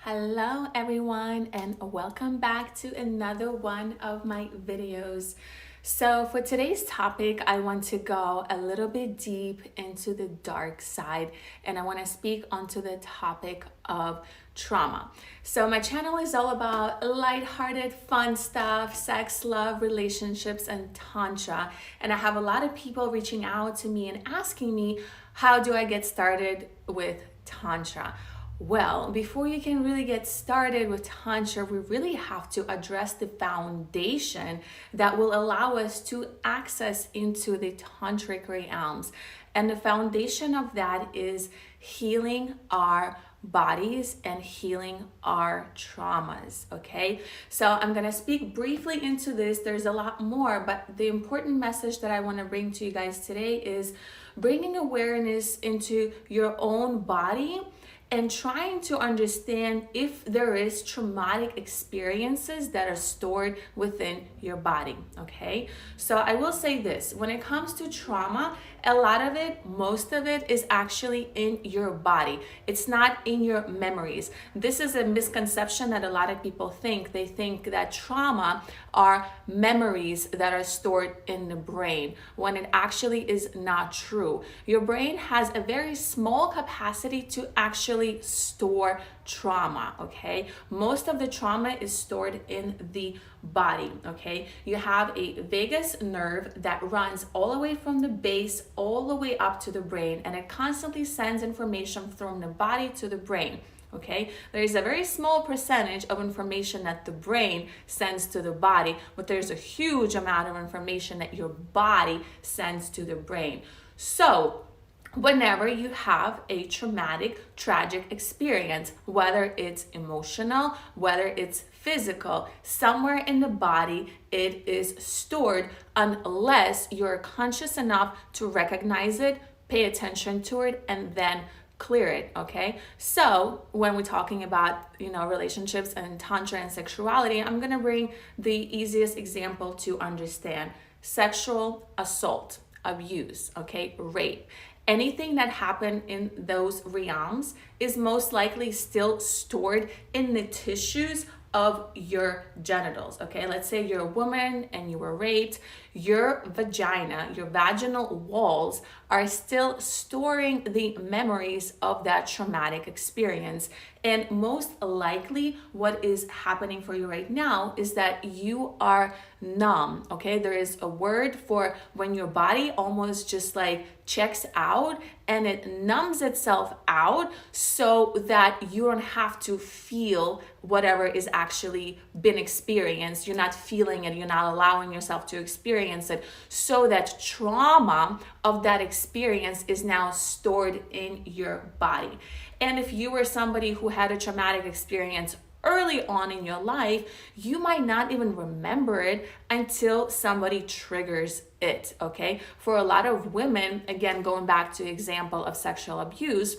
Hello everyone, and welcome back to another one of my videos. So for today's topic, I want to go a little bit deep into the dark side, and I want to speak onto the topic of trauma. So my channel is all about lighthearted, fun stuff, sex, love, relationships, and tantra. And I have a lot of people reaching out to me and asking me, how do I get started with tantra? Well, before you can really get started with Tantra, we really have to address the foundation that will allow us to access into the Tantric realms. And the foundation of that is healing our bodies and healing our traumas. Okay, so I'm gonna speak briefly into this. There's a lot more, but the important message that I want to bring to you guys today is bringing awareness into your own body and trying to understand if there is traumatic experiences that are stored within your body. Okay, so I will say this: when it comes to trauma, a lot of it, most of it, is actually in your body. It's not in your memories. This is a misconception that a lot of people think. They think that trauma are memories that are stored in the brain, when it actually is not true. Your brain has a very small capacity to actually store trauma. Okay, most of the trauma is stored in the body. Okay, you have a vagus nerve that runs all the way from the base all the way up to the brain, and it constantly sends information from the body to the brain. Okay, there is a very small percentage of information that the brain sends to the body, but there's a huge amount of information that your body sends to the brain. So whenever you have a traumatic, tragic experience, whether it's emotional, whether it's physical, somewhere in the body it is stored, unless you're conscious enough to recognize it, pay attention to it, and then clear it. Okay, so when we're talking about relationships and tantra and sexuality, I'm gonna bring the easiest example to understand: sexual assault, abuse, okay, rape. Anything that happened in those realms is most likely still stored in the tissues of your genitals. Okay, let's say you're a woman and you were raped. Your vagina, your vaginal walls are still storing the memories of that traumatic experience. And most likely what is happening for you right now is that you are numb. Okay, there is a word for when your body almost just like checks out and it numbs itself out so that you don't have to feel whatever is actually been experienced. You're not feeling it, you're not allowing yourself to experience it, so that trauma of that experience is now stored in your body. And if you were somebody who had a traumatic experience early on in your life, you might not even remember it until somebody triggers it. Okay, for a lot of women, again, going back to the example of sexual abuse,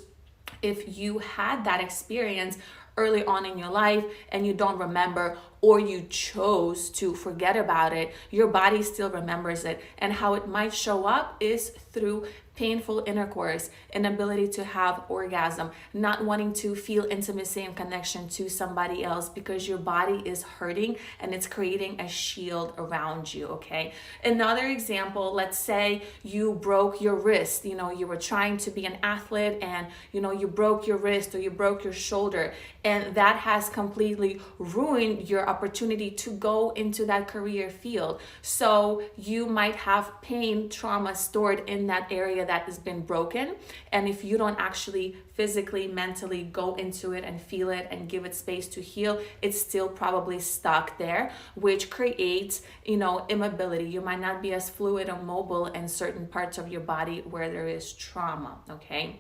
if you had that experience early on in your life and you don't remember, or you chose to forget about it, your body still remembers it. And how it might show up is through painful intercourse, inability to have orgasm, not wanting to feel intimacy and connection to somebody else because your body is hurting and it's creating a shield around you. Okay, another example, let's say you broke your wrist. You were trying to be an athlete and you broke your wrist or you broke your shoulder, and that has completely ruined your opportunity to go into that career field. So you might have pain, trauma stored in that area that has been broken, and if you don't actually physically, mentally go into it and feel it and give it space to heal, it's still probably stuck there, which creates immobility. You might not be as fluid or mobile in certain parts of your body where there is trauma. Okay,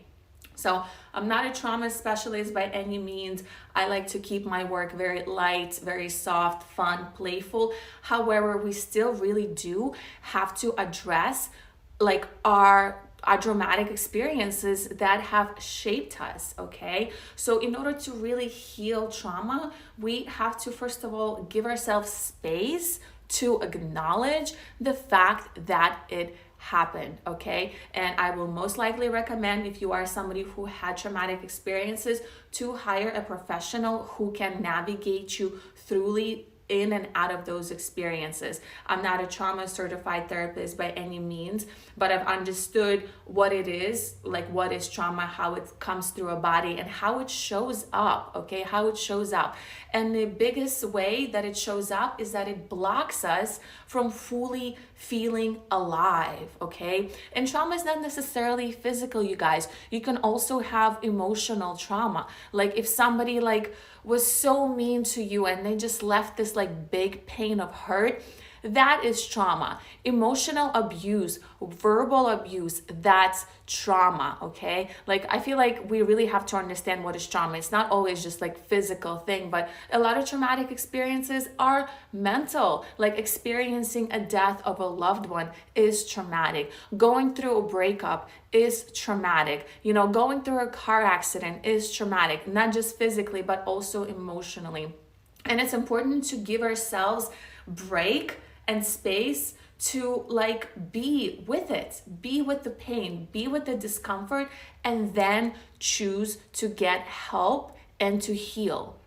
so I'm not a trauma specialist by any means. I like to keep my work very light, very soft, fun, playful. However, we still really do have to address like our dramatic experiences that have shaped us. Okay, so in order to really heal trauma, we have to first of all give ourselves space to acknowledge the fact that it happened, okay? And I will most likely recommend, if you are somebody who had traumatic experiences, to hire a professional who can navigate you throughly in and out of those experiences. I'm not a trauma certified therapist by any means, but I've understood what it is, like what is trauma, how it comes through a body, and how it shows up, okay? How it shows up. And the biggest way that it shows up is that it blocks us from fully feeling alive, okay? And trauma is not necessarily physical, you guys. You can also have emotional trauma. Like if somebody was so mean to you and they just left this big pain of hurt, that is trauma. Emotional abuse, verbal abuse, that's trauma, okay? I feel like we really have to understand what is trauma. It's not always just physical thing, but a lot of traumatic experiences are mental. Experiencing a death of a loved one is traumatic. Going through a breakup is traumatic. Going through a car accident is traumatic, not just physically, but also emotionally. And it's important to give ourselves break and space to be with it, be with the pain, be with the discomfort, and then choose to get help and to heal.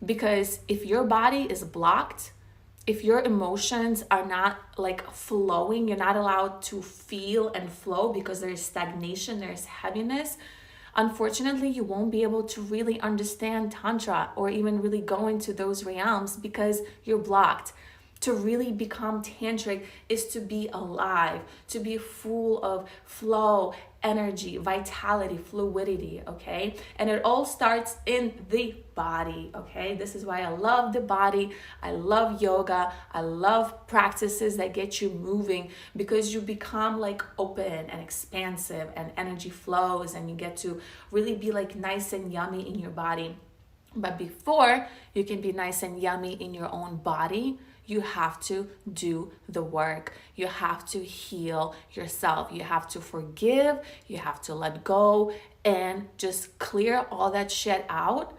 Because if your body is blocked, if your emotions are not flowing, you're not allowed to feel and flow because there's stagnation, there's heaviness, unfortunately, you won't be able to really understand Tantra or even really go into those realms because you're blocked. To really become tantric is to be alive, to be full of flow, energy, vitality, fluidity, okay? And it all starts in the body, okay? This is why I love the body. I love yoga. I love practices that get you moving, because you become open and expansive and energy flows, and you get to really be nice and yummy in your body. But before you can be nice and yummy in your own body, you have to do the work. You have to heal yourself. You have to forgive. You have to let go and just clear all that shit out,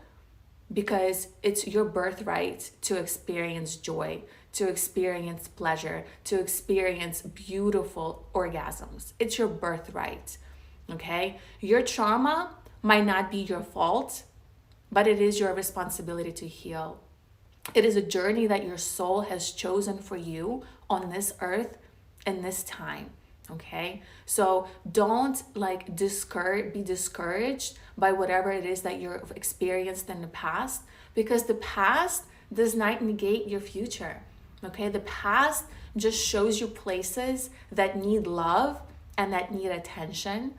because it's your birthright to experience joy, to experience pleasure, to experience beautiful orgasms. It's your birthright, okay? Your trauma might not be your fault, but it is your responsibility to heal. It is a journey that your soul has chosen for you on this earth in this time, okay? So don't be discouraged by whatever it is that you've experienced in the past, because the past does not negate your future, okay? The past just shows you places that need love and that need attention.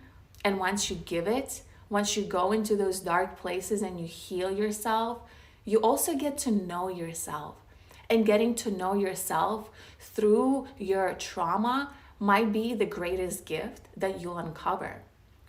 And once you give it, once you go into those dark places and you heal yourself, you also get to know yourself. And getting to know yourself through your trauma might be the greatest gift that you'll uncover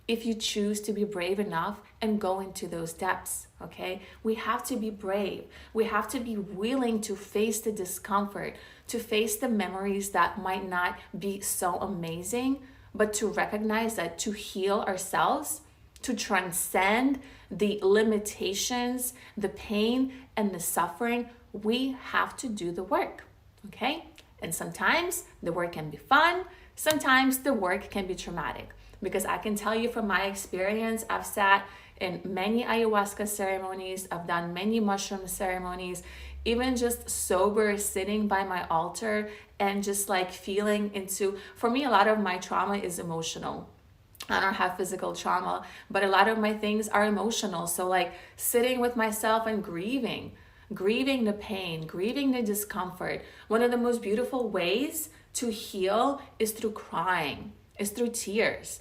if you choose to be brave enough and go into those depths, okay? We have to be brave. We have to be willing to face the discomfort, to face the memories that might not be so amazing, but to recognize that to heal ourselves, to transcend the limitations, the pain, and the suffering, we have to do the work, okay? And sometimes the work can be fun, sometimes the work can be traumatic. Because I can tell you from my experience, I've sat in many ayahuasca ceremonies, I've done many mushroom ceremonies, even just sober, sitting by my altar and just feeling into, for me, a lot of my trauma is emotional. I don't have physical trauma, but a lot of my things are emotional. So sitting with myself and grieving the pain, grieving the discomfort. One of the most beautiful ways to heal is through crying, is through tears.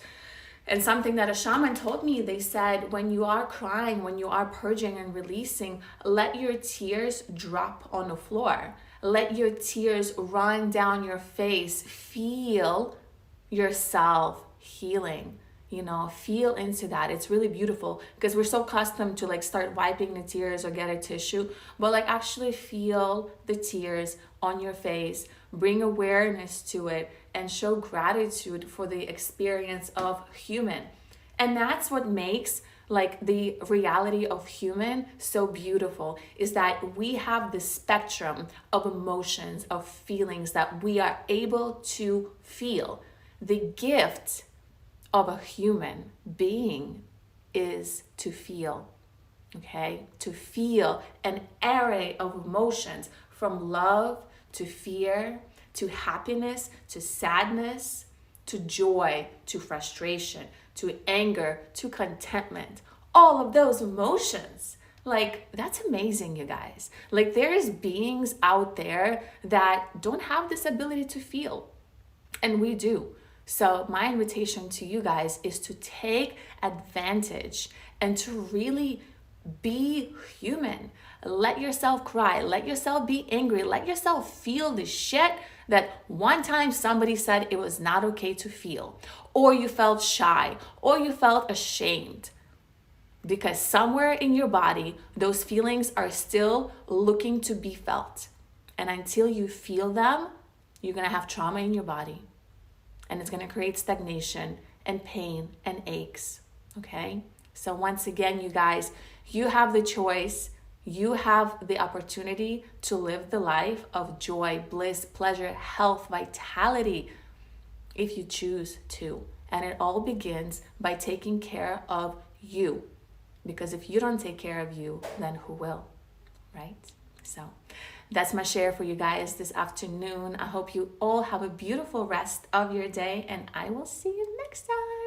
And something that a shaman told me, they said, when you are crying, when you are purging and releasing, let your tears drop on the floor. Let your tears run down your face. Feel yourself healing, feel into that. It's really beautiful, because we're so accustomed to start wiping the tears or get a tissue, but actually feel the tears on your face, bring awareness to it, and show gratitude for the experience of human. And that's what makes the reality of human so beautiful, is that we have the spectrum of emotions, of feelings that we are able to feel. The gift of a human being is to feel, okay? To feel an array of emotions, from love to fear, to happiness, to sadness, to joy, to frustration, to anger, to contentment. All of those emotions. Like, that's amazing, you guys. Like, there's beings out there that don't have this ability to feel, and we do. So my invitation to you guys is to take advantage and to really be human. Let yourself cry, let yourself be angry, let yourself feel the shit that one time somebody said it was not okay to feel, or you felt shy, or you felt ashamed. Because somewhere in your body, those feelings are still looking to be felt. And until you feel them, you're gonna have trauma in your body. And it's gonna create stagnation and pain and aches, okay? So once again, you guys, you have the choice. You have the opportunity to live the life of joy, bliss, pleasure, health, vitality, if you choose to. And it all begins by taking care of you. Because if you don't take care of you, then who will, right? So that's my share for you guys this afternoon. I hope you all have a beautiful rest of your day, and I will see you next time.